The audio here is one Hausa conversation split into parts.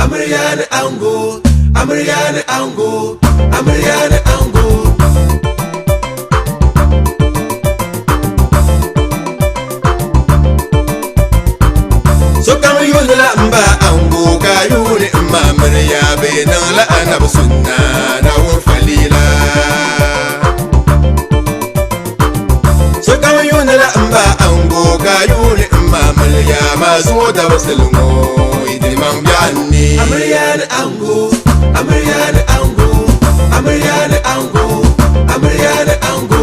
amarya da ango, amarya da ango, amarya da ango. So kam yuni la mba ango ka yuni ma amarya be nan la anab sunna na won falila. So kam yuni la mba ango ka yuni ma amarya ma zo da wasalmo idi man bianni. Amarya da ango, amarya da ango, amarya da ango, amarya da ango.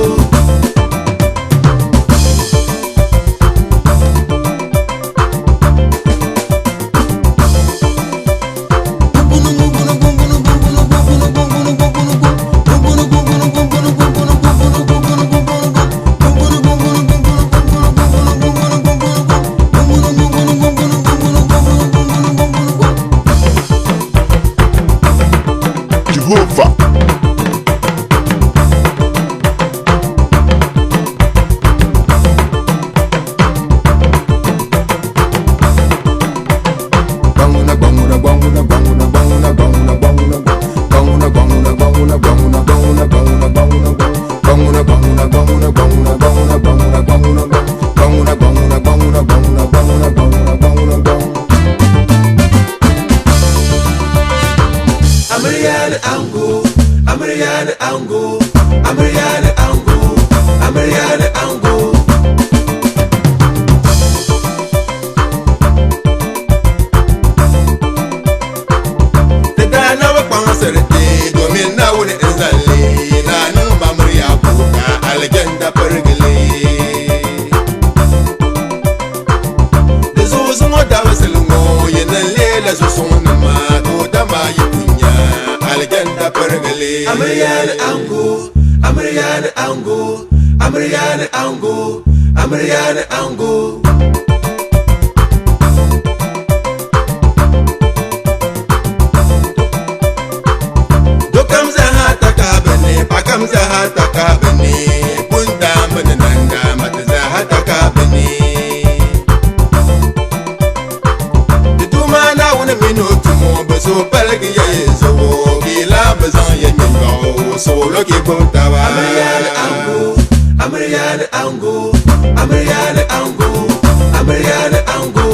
Jehovah. Amarya da ango, amarya da ango, amarya da ango, amarya da ango. Da dana wa kwansar te domin na wuni in zalle na numa murya kuka alganda fargile. Da zo sun wata wasu lungo yanan lela su sun ma to da ma yi kunya alganda fargile. Amarya da ango, amarya da ango, amarya da ango, amarya da ango. Dokam za hata ka bane, pakam za hata ka bane, bunda mana nanga mata za hata ka bane. Da duma na wani minutu mo ba so palgi ya yi zo, gila ba zan yi min gawo, so loki bauta ba. Amarya da ango, amarya da ango, amarya da ango, amarya da ango.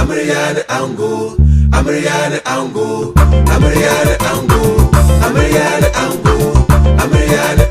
Amarya da ango, amarya da ango, amarya da ango, amarya da ango, amarya da